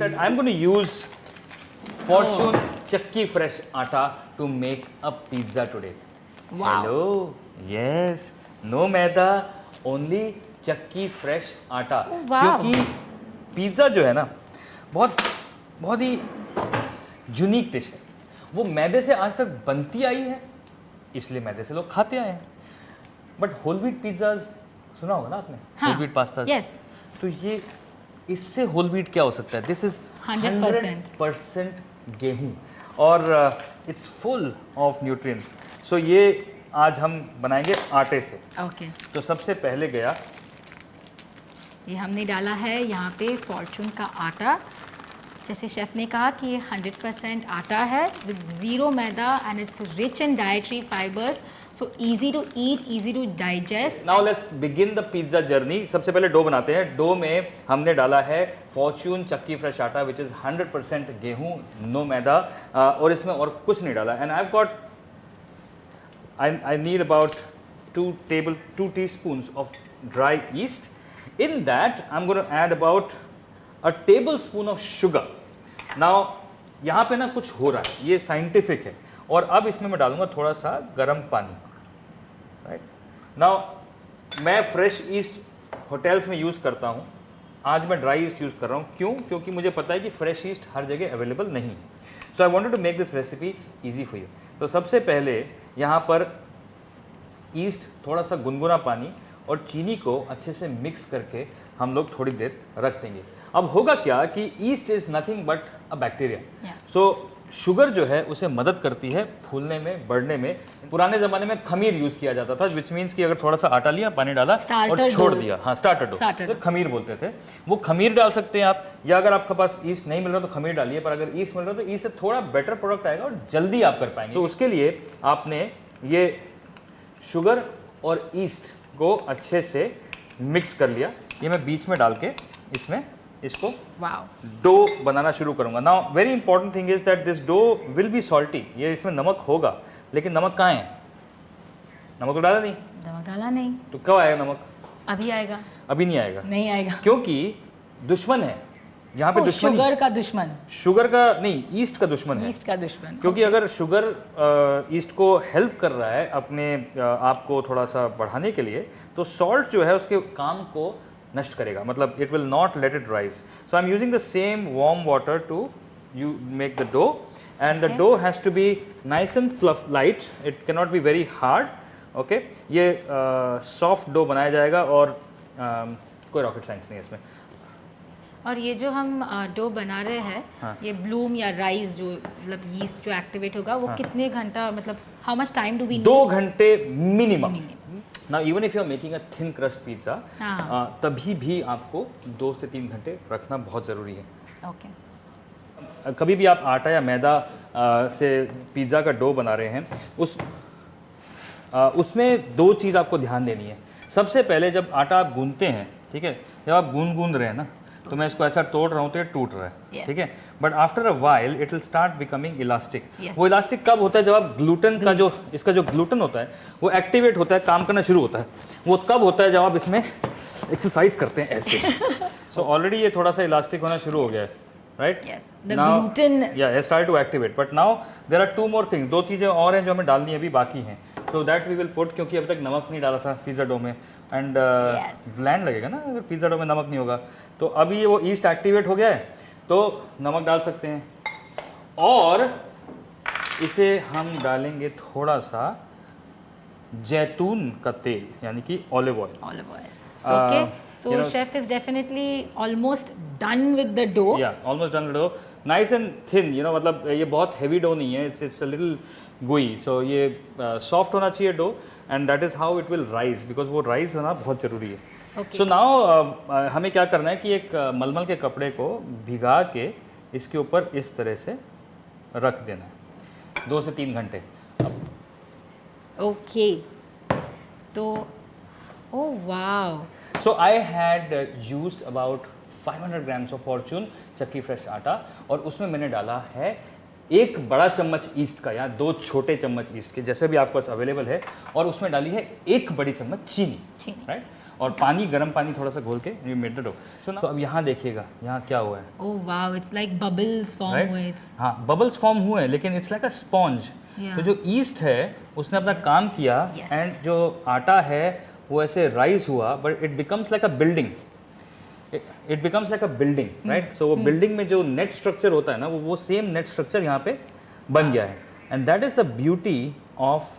that I'm going to use Fortune Chakki Fresh Atta to make a pizza today. Wow. Hello. Yes. No maida, only Chakki Fresh Atta. wow. क्योंकि pizza जो है ना बहुत ही unique dish है। वो मैदे से आज तक बनती आई है, इसलिए मैदे से लोग खाते आए हैं। बट होल व्हीट पिज़्ज़ाज सुना होगा ना आपने, होल व्हीट पास्ता। यस, तो ये इससे होल व्हीट क्या हो सकता है? दिस इज 100% गेहूं और इट्स फुल ऑफ न्यूट्रिएंट्स। सो ये आज हम बनाएंगे आटे से। ओके। तो सबसे पहले गया, ये हमने डाला है यहाँ पे फॉर्चून का आटा। जैसे शेफ ने कहा कि ये 100% आटा है with zero maida and it's rich in dietary fibres, so easy to eat, easy to digest. Now let's begin the pizza journey. सबसे पहले डो बनाते हैं। डो में हमने डाला है फॉर्चून चक्की फ्रेश आटा विच इज़ 100% गेहूं, नो मैदा, और इसमें और कुछ नहीं डाला। And I have got I need about 2 teaspoons of dry yeast. In that, I'm going to add about a tablespoon of sugar. Now, यहाँ पे ना कुछ हो रहा है, ये साइंटिफिक है। और अब इसमें मैं डालूंगा थोड़ा सा गर्म पानी। राइट नाउ, मैं फ्रेश ईस्ट होटल्स में यूज़ करता हूँ, आज मैं ड्राई ईस्ट यूज़ कर रहा हूँ। क्यों? क्योंकि मुझे पता है कि फ्रेश ईस्ट हर जगह अवेलेबल नहीं है। So I wanted to make this recipe easy for you. तो सबसे पहले यहाँ पर ईस्ट, थोड़ा सा गुनगुना पानी और चीनी को अच्छे से मिक्स करके हम लोग थोड़ी देर रख देंगे। अब होगा क्या कि east is nothing but a bacteria. So sugar जो है उसे मदद करती है फूलने में, बढ़ने में। पुराने ज़माने में खमीर यूज़ किया जाता था, विच मीन्स कि अगर थोड़ा सा आटा लिया, पानी डाला और छोड़ दिया, हाँ स्टार्टर डो, तो खमीर बोलते थे। वो खमीर डाल सकते हैं आप, या अगर आपके पास ईस्ट नहीं मिल रहा तो खमीर डालिए। पर अगर ईस्ट मिल रहा तो ईस्ट से थोड़ा बेटर प्रोडक्ट आएगा और जल्दी आप कर पाएंगे। तो उसके लिए आपने ये शुगर और ईस्ट को अच्छे से मिक्स कर लिया। ये मैं बीच में डाल के इसमें इसको डो बनाना शुरू करूंगा। Now very important thing is that this dough will be salty. ये इसमें नमक होगा, लेकिन नमक कहाँ है? नमक तो डाला नहीं। नमक डाला नहीं तो कब आएगा नमक? अभी आएगा। अभी नहीं आएगा। नहीं आएगा क्योंकि दुश्मन है यहाँ पे। दुश्मन शुगर का दुश्मन, शुगर का नहीं, ईस्ट का दुश्मन है। ईस्ट का दुश्मन। क्योंकि अगर शुगर ईस्ट को हेल्प कर रहा है अपने आप को थोड़ा सा बढ़ाने के लिए, तो सॉल्ट जो है उसके काम को नष्ट करेगा, मतलब it will not let it rise. So I am using the same warm water to you make the dough, and the dough has to be nice and fluff light, it can not be very hard. Okay, ये soft dough बनाया जाएगा और कोई rocket science नहीं है इसमें। और ये जो हम डो बना रहे हैं, हाँ। ये ब्लूम या राइस जो मतलब यीस्ट जो एक्टिवेट होगा, वो कितने घंटा, मतलब how much time do we need? 2 घंटे minimum. Now even if you are making a thin crust pizza, तभी भी आपको 2 से 3 घंटे रखना बहुत ज़रूरी है। ओके। कभी भी आप आटा या मैदा से पिज़्ज़ा का डो बना रहे हैं, उसमें 2 चीज़ आपको ध्यान देनी है। सबसे पहले जब आटा आप गूंदते हैं, ठीक है, जब आप गूंद रहे हैं ना, तो मैं इसको ऐसा तोड़ रहा हूँ तो ये टूट रहा है, ठीक है। But after a while it will start becoming elastic. वो इलास्टिक कब होता है? जब आप ग्लूटेन का जो इसका जो ग्लूटेन होता है वो एक्टिवेट होता है, काम करना शुरू होता है। वो कब होता है? जब आप इसमें एक्सरसाइज करते हैं ऐसे। सो ऑलरेडी ये थोड़ा सा इलास्टिक होना शुरू हो गया है, right? Start to activate. But now there are 2 more things. 2 चीज़ें और हैं जो हमें डालनी अभी बाकी हैं। So that we will put, क्योंकि अब तक नमक नहीं डाला था पिज़्ज़ा डो में, एंड ब्लैंड लगेगा ना अगर पिज़्ज़ा डो में नमक नहीं होगा। तो अभी ये वो ईस्ट एक्टिवेट हो गया है, तो नमक डाल सकते हैं। और इसे हम डालेंगे थोड़ा सा जैतून का तेल, यानी कि olive oil. Okay, so chef is definitely almost done with the dough. Yeah, almost done with the dough. Nice and thin, मतलब ये बहुत heavy dough नहीं है, it's a little gooey. So ये soft होना चाहिए dough, and that is how it will rise, because वो rise होना बहुत ज़रूरी है। Okay. So now हमें क्या करना है कि एक मलमल के कपड़े को भिगा के इसके ऊपर इस तरह से रख देना है 2 से 3 घंटे। Okay. तो oh wow. So I had used about 500 grams of Fortune Chakki Fresh आटा, और उसमें मैंने डाला है 1 बड़ा चम्मच ईस्ट का या 2 छोटे चम्मच ईस्ट के, जैसे भी आपके पास अवेलेबल है, और उसमें डाली है 1 बड़ी चम्मच चीनी, राइट? और पानी, गर्म पानी थोड़ा सा घोल के यू मेड द डो। सो अब यहाँ देखिएगा, यहाँ क्या हुआ है, oh wow, it's like bubbles form right? हुए। हाँ, बबल्स फॉर्म हुए हैं, लेकिन it's like a sponge. Yeah. तो जो ईस्ट है उसने अपना Yes. काम किया, Yes. एंड जो आटा है वो ऐसे राइज हुआ, but it becomes like a building, it becomes like a building, right? So वो बिल्डिंग में जो नेट स्ट्रक्चर होता है ना, वो सेम नेट स्ट्रक्चर यहाँ पे बन गया है, and that is the beauty of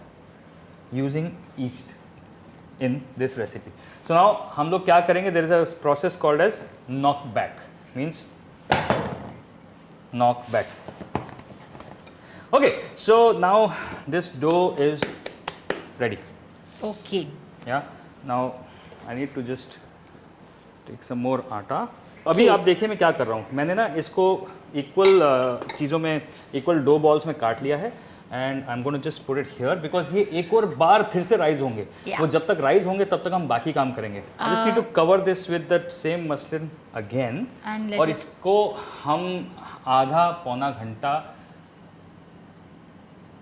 using yeast in this recipe. So now हम लोग क्या करेंगे, there is a process called as knock back, मीन्स knock back. Okay, so now this dough is ready. Okay, Yeah, now I need to just take some more आटा। अभी आप देखिए मैं क्या कर रहा हूँ, मैंने ना इसको इक्वल चीज़ों में, इक्वल डो बॉल्स में काट लिया है, and I am gonna just put it here, because ये एक और बार फिर से राइज होंगे। Yeah. वो जब तक राइज होंगे तब तक हम बाकी काम करेंगे। I just need to cover this with that same muslin again, And let और it- इसको हम आधा पौना घंटा,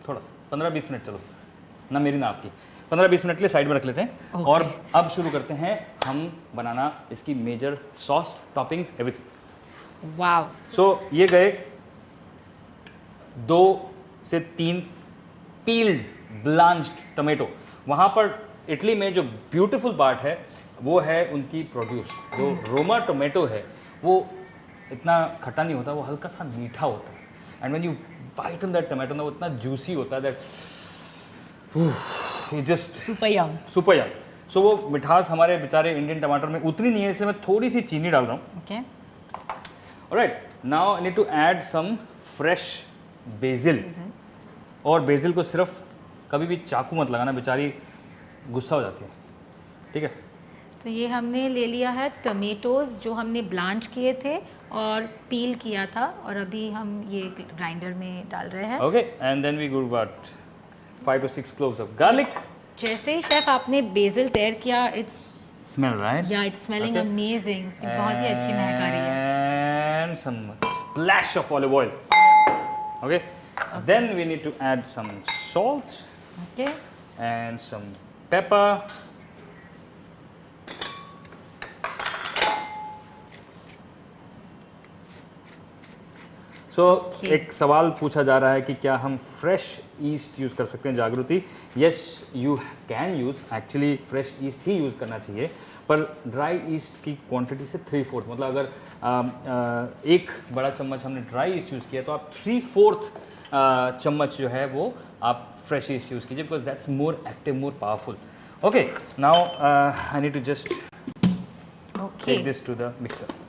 थोड़ा सा 15-20 मिनट, चलो ना मेरी ना आपकी, 15-20 मिनट के लिए साइड में रख लेते हैं। Okay. और अब शुरू करते हैं हम बनाना इसकी major sauce, toppings, everything. Wow, so ये गए 2 से 3 पील्ड ब्लांच्ड टमेटो। वहाँ पर इटली में जो ब्यूटीफुल पार्ट है वो है उनकी प्रोड्यूस। जो रोमा टोमेटो है वो इतना खट्टा नहीं होता, वो हल्का सा मीठा होता है, and when you bite on that tomato ना, वो इतना जूसी होता है that it just super yum. Super yum. So वो मिठास हमारे बेचारे इंडियन टमाटर में उतनी नहीं है, इसलिए मैं थोड़ी सी चीनी डाल रहा हूँ। Okay, alright, now I need to add some fresh basil. और बेसिल को सिर्फ कभी भी चाकू मत लगाना, बेचारी गुस्सा हो जाती है, ठीक है? तो ये हमने ले लिया है टमेटोज़ जो हमने ब्लांच किए थे और पील किया था, और अभी हम ये ग्राइंडर में डाल रहे हैं। Okay, and then we go about 5 to 6 cloves of garlic. जैसे ही शेफ आपने बेसिल तैयार किया, इट्स Smell, right? या इट्स स्मेलिंग Okay. अमेजिंग, उसकी बहुत ही अच्छी महक आ रही है। And some splash of olive oil. Okay. Then we need to add some salt okay, and some pepper. So Okay. एक सवाल पूछा जा रहा है कि क्या हम फ्रेश ईस्ट यूज़ कर सकते हैं जागृति? Yes, you can use, actually fresh east he use करना चाहिए, पर ड्राई ईस्ट की क्वांटिटी से 3/4, मतलब अगर 1 बड़ा चम्मच हमने ड्राई ईस्ट यूज़ किया तो आप 3/4 चम्मच जो है वो आप फ्रेश ईस्ट यूज़ कीजिए, because that's more active, more powerful. Okay, now I need to just okay. Take this to the mixer.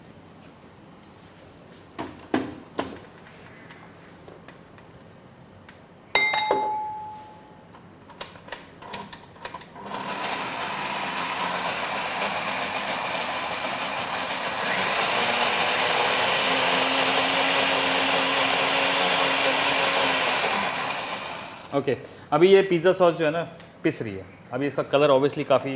Okay, अभी ये पिज़्ज़ा सॉस जो है ना पिस रही है। अभी इसका कलर ऑब्वियसली काफ़ी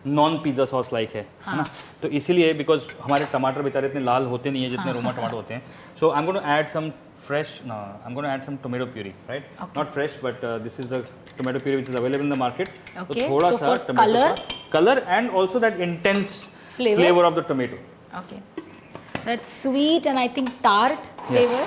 नॉन पिज़्ज़ा सॉस लाइक है ना? तो इसीलिए, बिकॉज हमारे टमाटर बेचारे इतने लाल होते नहीं है जितने रोमा टमाटर होते हैं। So I am going to add some fresh, I am going to add some tomato puree, right? Okay. Not fresh, but this is the tomato puree which is available in the market. तो Okay, थोड़ा so सा for tomato colour and also that intense Flavor? Flavour of the tomato. Okay, that's sweet and I think tart flavor.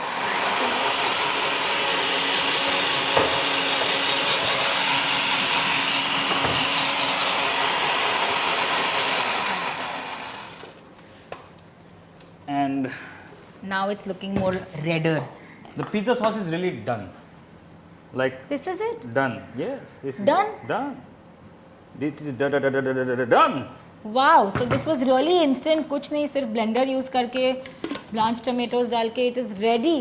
And Now it's looking more redder. the pizza sauce is really done. Like This is it? done. Yes, this is Done? Done. This is done. Wow, so this was really instant. कुछ नहीं, सिर्फ blender use करके blanch tomatoes डाल के it is ready.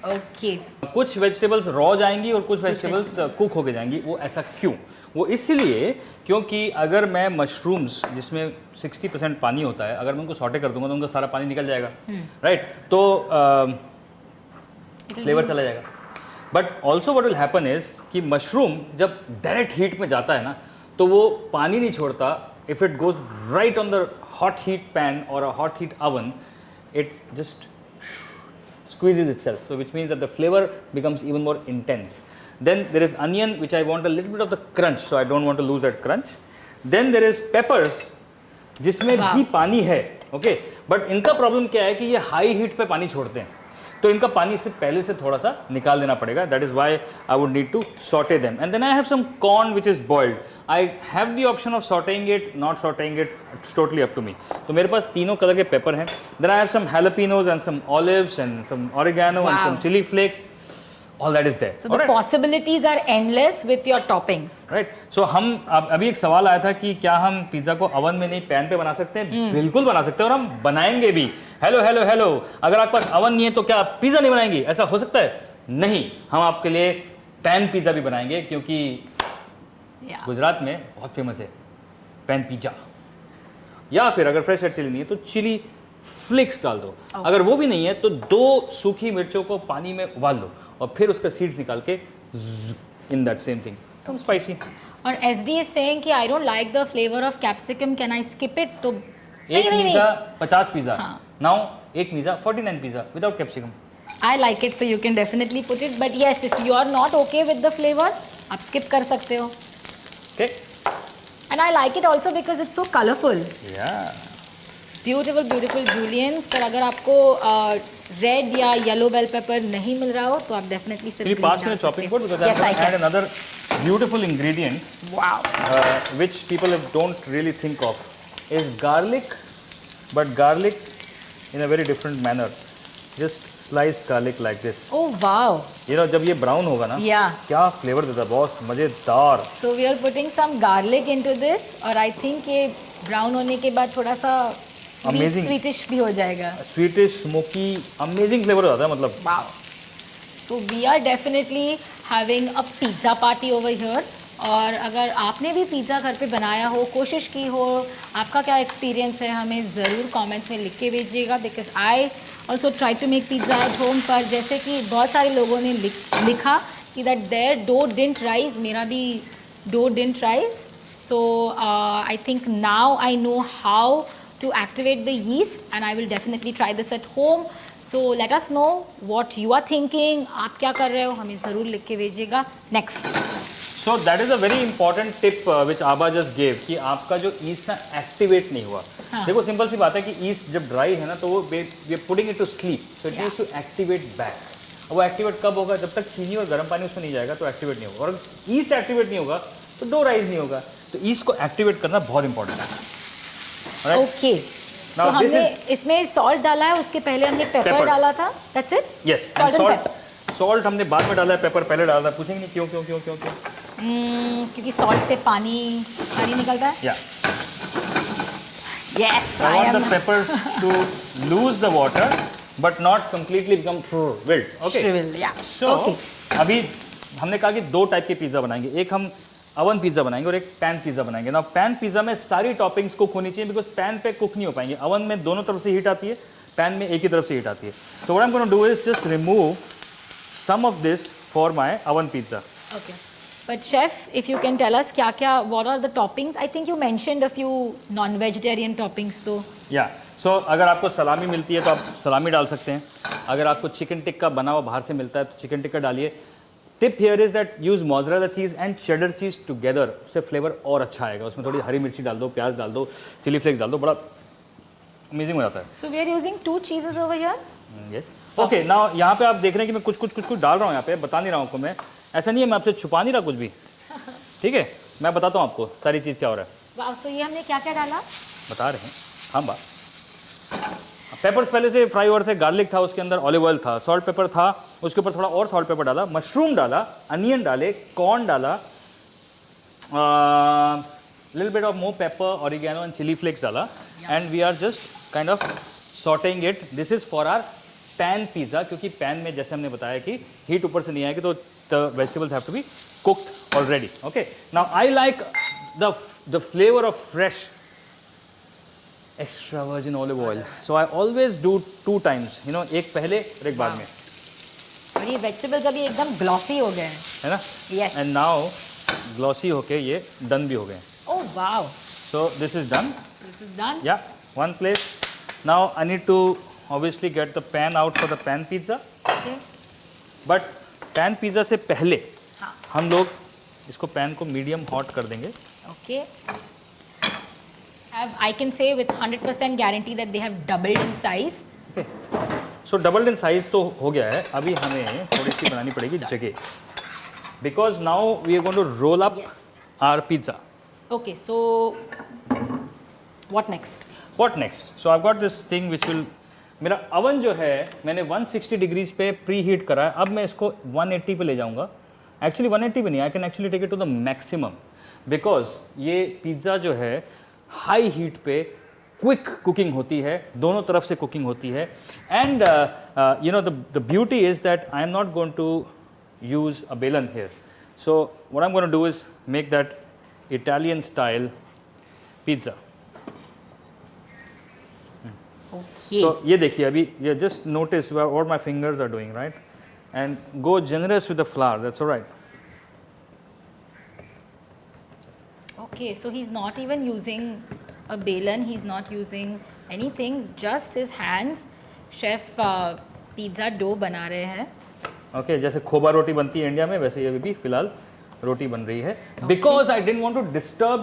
Okay, कुछ vegetables raw जाएंगी और कुछ वेजिटेबल्स कुक होके जाएंगी। वो ऐसा क्यों? वो इसलिए क्योंकि अगर मैं मशरूम्स जिसमें 60% पानी होता है, अगर मैं उनको सॉटे कर दूंगा तो उनका सारा पानी निकल जाएगा, राइट? तो फ्लेवर चला जाएगा। But also what will happen is कि मशरूम जब डायरेक्ट हीट में जाता है ना, तो वो पानी नहीं छोड़ता। If it goes right on the hot heat pan और a hot heat oven, it just squeezes itself, so which means that the flavor becomes even more intense. Then there is onion, which I want a little bit of the crunch, so I don't want to lose that crunch. Then there is peppers, जिसमें वाह। भी पानी है, okay. But इनका problem क्या है कि ये हाई हीट पे पानी छोड़ते हैं, तो इनका पानी से पहले से थोड़ा सा निकाल देना पड़ेगा। That is why I would need to saute them. And then I have some corn which is boiled. I have the option of sauteing it, not sauteing it, it's totally up to me. तो मेरे पास तीनों colour के pepper हैं। Then I have some jalapenos and some olives and some oregano and Wow. Some chilli flakes, all that is there. So the possibilities are endless with your toppings. Right. So हम अभी एक सवाल आया था कि क्या हम पिज्जा को ओवन में नहीं पैन पे बना सकते हैं? बिल्कुल बना सकते हैं, और हम बनाएंगे भी। हेलो हेलो हेलो, अगर आपके पास ओवन नहीं है तो क्या आप पिज्जा नहीं बनाएंगे? ऐसा हो सकता है? नहीं, हम आपके लिए पैन पिज्जा भी बनाएंगे, क्योंकि Yeah. गुजरात में बहुत फेमस है पैन पिज्जा। या फिर अगर फ्रेश रेड चिली नहीं है तो चिली फ्लिक्स डाल दो। अगर वो भी नहीं है तो 2 सूखी मिर्चों को पानी में उबाल दो और फिर उसका सीड्स निकाल के इन दैट सेम थिंग, तो स्पाइसी। और SD is saying कि I don't like the flavor of capsicum, can I skip it? तो एक पिज्जा 50 पिज्जा, हाँ। नाउ एक pizza 49 pizza without capsicum. I like it, so you can definitely put it. But yes, if you are not okay with the flavor, आप skip कर सकते हो. Okay, And I like it also because it's so colorful. या Beautiful, beautiful juliennes. पर अगर आपको red या yellow bell pepper नहीं मिल रहा हो तो आप डेफिनेटली सिर्फ Can you pass me the chopping board, because I'm Yes, I going to add can. another beautiful ingredient Wow. which people don't really think of is garlic, but garlic in a very different manner. Just sliced garlic like this. Oh wow. You know, जब ये brown होगा ना, Yeah. क्या flavour देता है boss, मजेदार। So we are putting some garlic into this और I think ये ब्राउन होने के बाद थोड़ा सा Amazing. स्वीटिश भी हो जाएगा. स्वीटिश स्मोकी अमेजिंग फ्लेवर हो जाता है, मतलब Wow. So we are definitely having a pizza party over here. और अगर आपने भी पिज़्ज़ा घर पे बनाया हो, कोशिश की हो, आपका क्या एक्सपीरियंस है, हमें ज़रूर कमेंट्स में लिख के भेजिएगा. Because I also try to make pizza at home. पर जैसे कि बहुत सारे लोगों ने लिखा कि that their dough didn't rise, मेरा भी dough didn't rise. So I think now I know how to activate the yeast and I will definitely try this at home. So let us know what you are thinking. आप क्या कर रहे हो, हमें ज़रूर लिख के भेजिएगा. Next. So that is a very important tip विच आबा जस्ट गेव, कि आपका जो ईस्ट ना एक्टिवेट नहीं हुआ. हाँ. देखो सिंपल सी बात है कि ईस्ट जब ड्राई है ना तो वो we are putting it to sleep, so it needs to activate back. वो एक्टिवेट कब होगा? जब तक चीनी और गर्म पानी उसमें नहीं जाएगा तो एक्टिवेट नहीं होगा. और ईस्ट एक्टिवेट नहीं होगा तो डो राइज नहीं होगा. तो ईस्ट को एक्टिवेट करना बहुत इंपॉर्टेंट है. ओके. Now तो this हमने is- इसमें सॉल्ट डाला है, उसके पहले हमने पेपर Pepper. डाला था. That's it. Yes, Salt and salt pepper. Salt हमने बाद में डाला है, पेपर पहले डाला था. पूछेंगे नहीं क्यों क्यों क्यों क्यों क्यों? क्योंकि सॉल्ट से पानी निकलता है. Yeah yes, I I want am the peppers to lose the water but not completely become wilt. Okay. shrivel. Yeah. So Okay. अभी हमने कहा कि 2 टाइप के पिज्ज़ा बनाएंगे. एक हम अवन पिज़्ज़ा बनाएंगे और एक पैन पिज़्ज़ा बनाएंगे. ना पैन पिज़्ज़ा में सारी टॉपिंग्स कुक होनी चाहिए, बिकॉज पैन पे कुक नहीं हो पाएंगे. अवन में दोनों तरफ से हीट आती है, पैन में एक ही तरफ से हीट आती है. So what I'm going to do is just remove some of this for my oven pizza. Okay. But chef, if you can tell us क्या what are the toppings? I think you mentioned a few non-vegetarian toppings. So या सो अगर आपको सलामी मिलती है तो आप सलामी डाल सकते हैं. अगर आपको चिकन टिक्का बना हुआ बाहर से मिलता है तो चिकन टिक्का डालिए. Tip here is that use mozzarella cheese and cheddar cheese together, उससे फ्लेवर और अच्छा आएगा. उसमें थोड़ी हरी मिर्ची डाल दो, प्याज डाल दो, चिली फ्लेक्स डाल दो, बड़ा अमेजिंग हो जाता है. we are using 2 cheeses over here. Yes. Okay, now यहाँ पे आप देख रहे हैं कि मैं कुछ डाल रहा हूँ. यहाँ पे बता नहीं रहा हूँ आपको मैं. ऐसा नहीं है, मैं आपसे छुपा नहीं रहा कुछ भी. ठीक है, मैं बताता हूँ आपको सारी चीज़ क्या हो रहा है. Wow, so ये हमने क्या डाला? बता रहे हैं हम बात. पेपर्स पहले से फ्राई ओवर थे, गार्लिक था, उसके अंदर ऑलिव ऑयल था, सॉल्ट पेपर था, उसके ऊपर थोड़ा और सॉल्ट पेपर डाला, मशरूम डाला, अनियन डाले, कॉर्न डाला, little bit of more pepper, oregano and chilli flakes डाला, and we are just kind of sauteing it. This is for our pan pizza, क्योंकि पैन में जैसे हमने बताया कि हीट ऊपर से नहीं आएगी तो the vegetables have to be cooked already. Okay, now I like the flavour of fresh extra virgin olive oil, so I always do 2 times, you know, एक पहले और एक बाद में, और ये वेजिटेबल्स अभी एकदम ग्लॉसी हो गए हैं. है ना. Yes. एंड नाउ ग्लॉसी होके ये डन भी हो गए. Oh wow. So this is done. This is done. Yeah one place. Now I need to obviously get the pan out for the pan pizza. Okay. But pan pizza से पहले हाँ. हम लोग इसको पैन को मीडियम हॉट कर देंगे. Okay. I can say with 100% guarantee that they have doubled in size. So doubled in size तो हो गया है, अभी हमें थोड़ी सी बनानी पड़ेगी जगह, because now we are going to roll up Yes. Our pizza. Okay, so what next? What next? So I got this thing which will, मेरा अवन जो है मैंने 160 डिग्रीज पे प्री हीट करा है, अब मैं इसको 180 पे ले जाऊंगा. एक्चुअली 180 पे नहीं, I can actually take it to the maximum, because ये पिज्ज़ा जो है हाई हीट पे क्विक कुकिंग होती है, दोनों तरफ से कुकिंग होती है. And you know the beauty is that I am not going to use a belan here. So what I am going to do is make that Italian style pizza. Okay. So ये देखिए अभी, ये just notice what my fingers are doing, right? And go generous with the flour, that's all right. Okay, so he's not even using a balan, he's not using anything, just his hands. Chef pizza dough बना रहे हैं. Okay, जैसे खोबा रोटी बनती है India में, वैसे ये भी फिलहाल रोटी बन रही है. Because I didn't want to disturb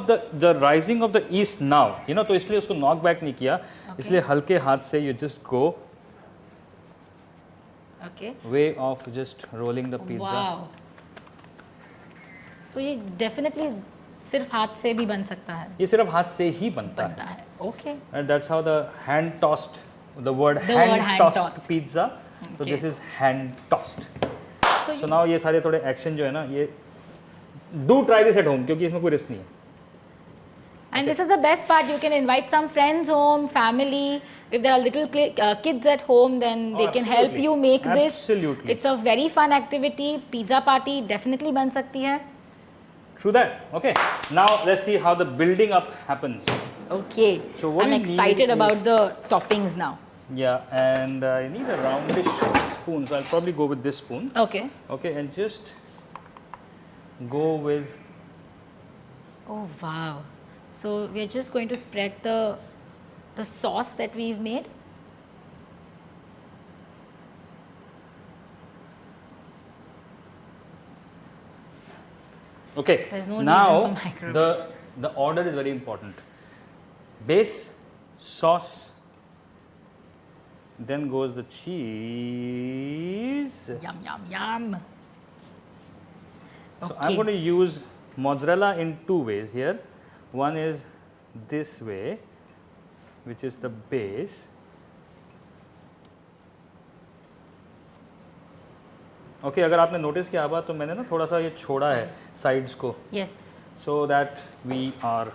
the rising of the yeast now, you know, तो इसलिए उसको knock back नहीं किया. इसलिए हल्के हाथ से you just go Okay. way of just rolling the pizza. Wow. So ये definitely सिर्फ हाथ से भी बन सकता है. ये सिर्फ हाथ से ही बनता बनता है. है. Okay. And that's how the hand tossed, the word The word hand hand tossed tossed. pizza. So Okay. this is hand tossed. So So now ये सारे थोड़े एक्शन जो है ना, ये do try this at home, क्योंकि इसमें कोई रिस्क नहीं है. and this is the best part. You can invite some friends home, family. If there are little kids at home, then they can help absolutely. you make this. Absolutely. It's a very fun activity. Pizza party definitely बन सकती है. True that. Okay. Now let's see how the building up happens. Okay. So what I'm you need excited is- about the toppings now. Yeah, and you need a roundish spoon. So I'll probably go with this spoon. Okay. Okay, and just go with. Oh wow. So we're just going to spread the sauce that we've made. Okay. There's no now reason for microwave. the order is very important. Base, sauce, then goes the cheese. Yum yum yum. So Okay. I'm going to use mozzarella in two ways here. One is this way, which is the base. Okay, अगर आपने notice किया होगा तो मैंने ना थोड़ा सा ये छोड़ा है साइड्स को, Yes. so that we are,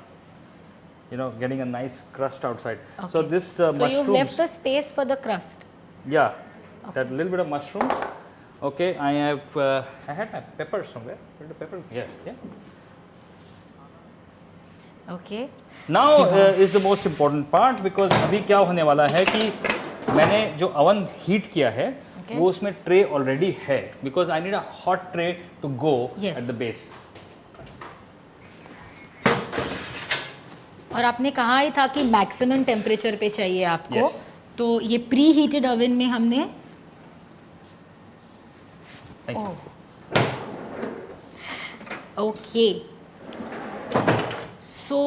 you know, getting a nice crust outside. Okay. So this So you've mushrooms, left the space for the crust. yeah, Okay. that little bit of mushrooms. Okay, I have I had my pepper somewhere. Where the pepper? Yes, yeah. Okay. Now is the most important part, because अभी क्या होने वाला है कि मैंने जो oven heat किया है Okay. वो उसमें ट्रे ऑलरेडी है, because I need a hot tray to go Yes. at the base. और आपने कहा ही था कि मैक्सिमम टेम्परेचर पे चाहिए आपको. Yes. तो ये प्री हीटेड ओवन में हमने Thank you. Okay. So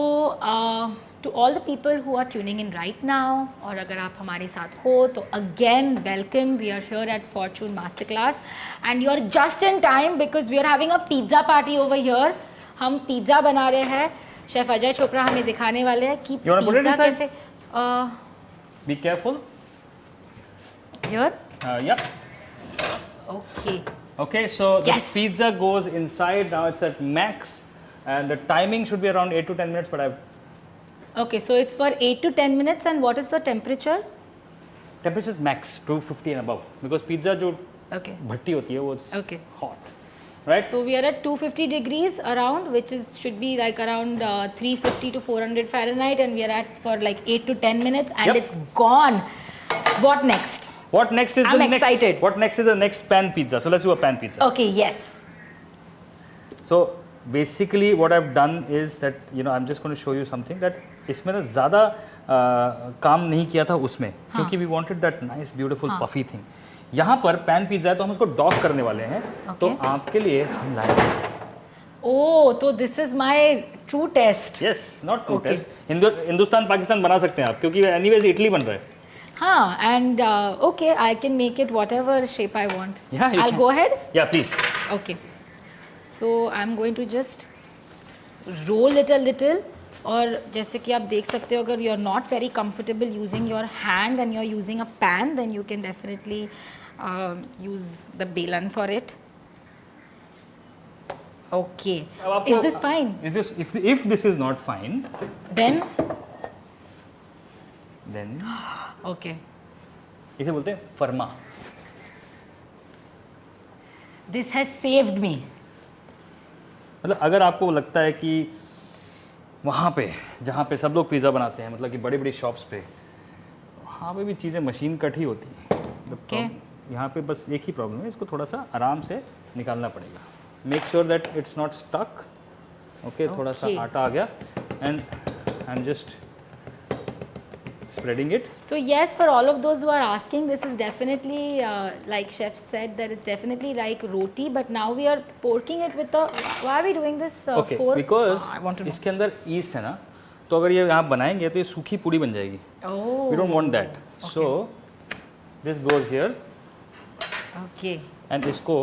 to all the people who are tuning in right now, और अगर आप हमारे साथ हो तो again welcome. We are here at Fortune Masterclass and you are just in time because we are having a pizza party over here. हम pizza बना रहे हैं. शेफ अजय चोपड़ा हमें दिखाने वाले हैं कि You wanna put it pizza inside? कैसे. Be careful. Here. Yeah. Okay. Okay, so the Yes. pizza goes inside. Now it's at max, and the timing should be around 8 to 10 minutes. But I've Okay, so it's for 8 to 10 minutes and what is the temperature? temperature is max 250 and above, because pizza जो Okay. भट्टी होती है वो it's Okay. hot, right? So we are at 250 degrees around, which is should be like around 350 to 400 Fahrenheit, and we are at for like 8 to 10 minutes, and Yep. it's gone. What next? What next is I'm the next? excited. What next is the next pan pizza? So let's do a pan pizza. Okay, yes. So basically, what I've done is that, you know, I'm just going to show you something that इसमें ना ज़्यादा काम नहीं किया था उसमें, क्योंकि we wanted that nice beautiful puffy thing. यहाँ पर pan pizza है तो हम उसको डॉक करने वाले हैं. तो Okay. आपके लिए हम लाए Oh, तो this is my true test. Yes, not to Okay. Test. Hindustan Pakistan बना सकते हैं आप, क्योंकि एनीवेज इटली बन रहा है। हाँ, and okay, I can make it whatever shape I want. Yeah, you I'll can. go ahead. या please. Okay. So I'm going to just roll it a little. और जैसे कि आप देख सकते हो, अगर you are not very comfortable using your hand and you are using a pan, then you can definitely use the belan for it. Okay, is this fine? If this is not fine, then then okay, इसे बोलते हैं फर्मा। This has saved me. मतलब अगर आपको लगता है कि वहाँ पे जहाँ पे सब लोग पिज़्ज़ा बनाते हैं, मतलब कि बड़ी बड़ी शॉप्स पे, वहाँ पे भी चीज़ें मशीन कट ही होती हैं। Okay. यहाँ पे बस एक ही प्रॉब्लम है, इसको थोड़ा सा आराम से निकालना पड़ेगा। Make sure that it's not stuck. Okay, थोड़ा सा Okay. आटा आ गया and I am just spreading it. So yes, for all of those who are asking, this is definitely like chef said, that it's definitely like roti, but now we are porking it with the, why are we doing this Okay, fork? because I want to know. इसके अंदर east है ना, तो अगर ये यहाँ बनाएंगे तो ये सूखी पूड़ी बन जाएगी। Oh, We don't want that. So this goes here okay. and इसको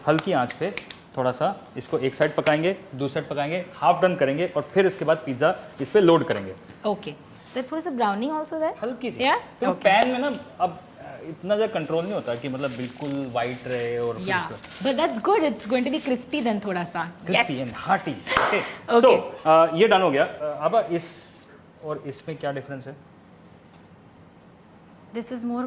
हल्की आंच पे थोड़ा सा इसको एक साइड पकाएंगे, दूसरी साइड पकाएंगे, हाफ डन करेंगे और फिर इसके बाद पिज़्ज़ा इस पे लोड करेंगे। Okay. There's थोड़ा सा browning also there? हल्की सी। Yeah? तो Okay. पैन में ना अब इतना ज़्यादा कंट्रोल नहीं होता कि मतलब बिल्कुल वाइट रहे और फिर Yeah. But that's good. It's going to be crispy then थोड़ा सा. Crispy Yes. And hearty. Okay, Okay. सो ये डन हो गया। अब इस और इसमें क्या डिफरेंस है? This is more.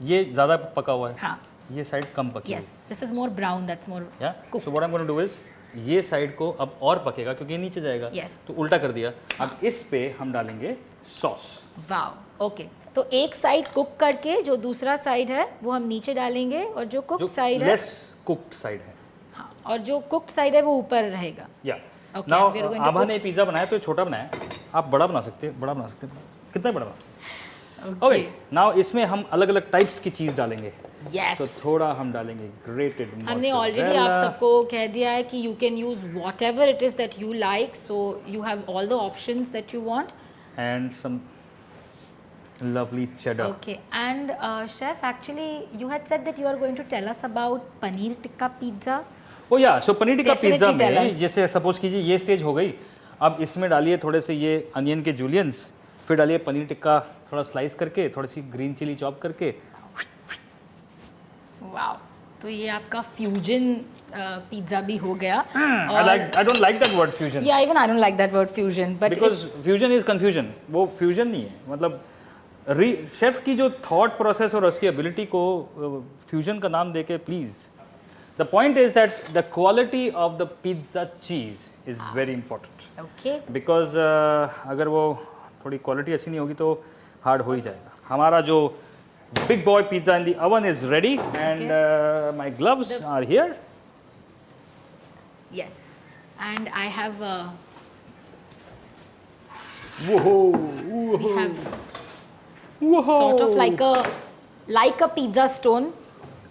ये ज़्यादा पका हुआ है, हाँ. ये साइड कम पकी Yes. This is more brown. That's more yeah cooked. So what I am going to do is ये साइड को अब और पकेगा क्योंकि ये नीचे जाएगा। Yes. तो उल्टा कर दिया। अब इस पे हम डालेंगे सॉस। Wow. Okay. तो एक साइड कुक करके जो दूसरा साइड है वो हम नीचे डालेंगे, और जो जो कुक साइड है, लेस कुक्ड साइड है। हाँ, और जो कुक्ड साइड है वो ऊपर रहेगा. या Okay, now we are going to Abha put- ने पिज़्ज़ा बनाया तो ये छोटा बनाया, आप बड़ा बना सकते हैं, बड़ा बना सकते हैं। कितना बड़ा? ओके, नाउ इसमें हम अलग अलग टाइप्स की चीज़ डालेंगे। Yes. तो थोड़ा हम डालेंगे ग्रेटेड हमने ऑलरेडी आप सबको कह दिया है कि you can use whatever it is that you like, so you have all the options that you want. And some lovely cheddar. Okay, and chef, actually you had said that you are going to tell us about paneer tikka pizza. Oh yeah so paneer tikka Definitely pizza tell में us. जैसे suppose कीजिए ये stage हो गई, अब इसमें डालिए थोड़े से ये अनियन के जूलियंस, फिर डालिए पनीर टिक्का थोड़ा स्लाइस करके, थोड़ी सी ग्रीन चिली चॉप करके। वाओ, तो ये आपका फ्यूजन पिज्जा भी हो गया. I don't like that word fusion, या even I don't like that word fusion, but because fusion is confusion. वो फ्यूजन नहीं है, मतलब शेफ की जो थॉट प्रोसेस और उसकी एबिलिटी को फ्यूजन का नाम देके please. The point is that the quality of the pizza cheese is very important, okay. Because अगर वो थोड़ी क्वालिटी अच्छी नहीं होगी तो हार्ड हो ही जाएगा। हमारा जो big boy pizza in the oven is ready and my gloves are here. Yes, and I have we have sort of like a pizza stone.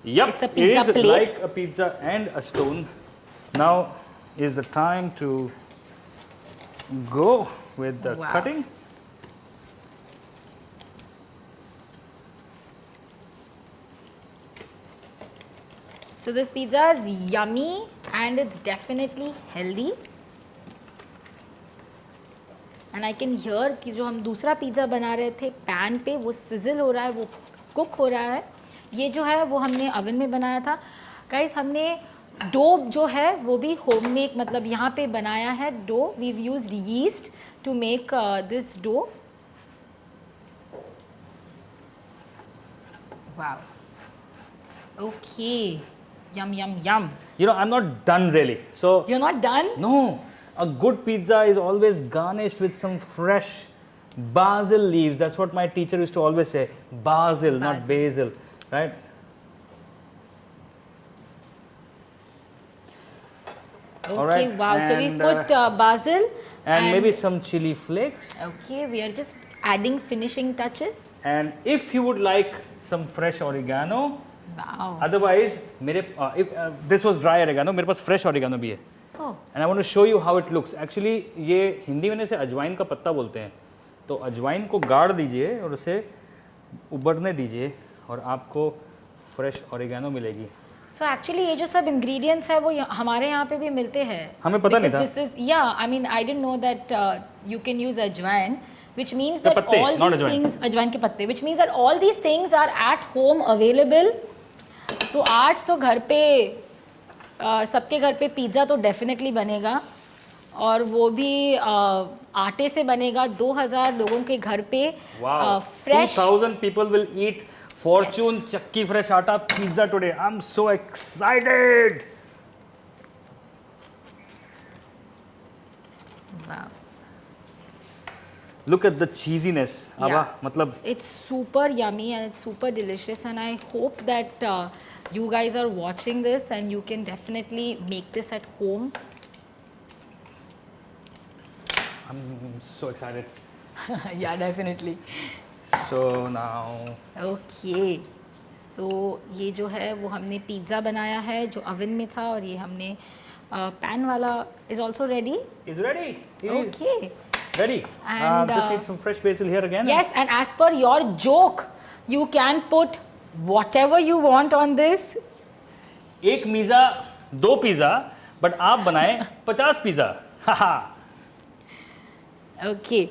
Yep, It's a pizza it is plate. like a pizza and a stone. Now is the time to go with the Wow. cutting. So this pizza is yummy and it's definitely healthy. And I can hear कि जो हम दूसरा pizza बना रहे थे pan पे, वो sizzle हो रहा है, वो कुक हो रहा है. ये जो है वो हमने ओवन में बनाया था. गाइस, हमने डो जो है वो भी होममेड, मतलब यहाँ पे बनाया है dough. We used yeast to make this dough. Wow, okay. Yum, yum, yum. You know, I'm not done really. So You're not done? no, a good pizza is always garnished with some fresh basil leaves. That's what my teacher used to always say. Basil, not basil, right? Okay, All right, wow. So we've and, put basil and maybe some chili flakes. Okay, we are just adding finishing touches. And if you would like some fresh oregano, Wow. Otherwise मेरे this was dry oregano, मेरे पास fresh oregano भी है Oh. And I want to show you how it looks. Actually ये हिंदी में इसे अजवाइन का पत्ता बोलते हैं। तो अजवाइन को गाड़ दीजिए और उसे उबलने दीजिए और आपको फ्रेश ओरिगानो मिलेगी। So actually ये जो सब ingredients है वो हमारे यहाँ पे भी मिलते हैं। हमें पता नहीं था। Because this is, yeah, I mean I didn't know that you can use ajwain, which means that पत्ते, all not these अजवाइन। things, अजवाइन के पत्ते, which means that all these things are at home available। तो आज तो घर पे सबके घर पे पिज़्ज़ा तो डेफिनेटली बनेगा और वो भी आटे से बनेगा। 2000 लोगों के घर पे Wow. Fresh 2000 people will eat Fortune Chakki Fresh Atta pizza today. I'm so excited. Look at the cheesiness. Yeah. आवा मतलब It's super yummy and it's super delicious, and I hope that you guys are watching this and you can definitely make this at home. I'm so excited. Yeah, definitely. So now Okay. So ये जो है वो हमने pizza बनाया है जो oven में था, और ये हमने पैन वाला is also ready. is ready. Okay. Ready. And, Just need some fresh basil here again. Yes, and as per your joke, you can put whatever you want on this. एक मीज़ा 2 pizza, but आप बनाए 50 pizza. Okay.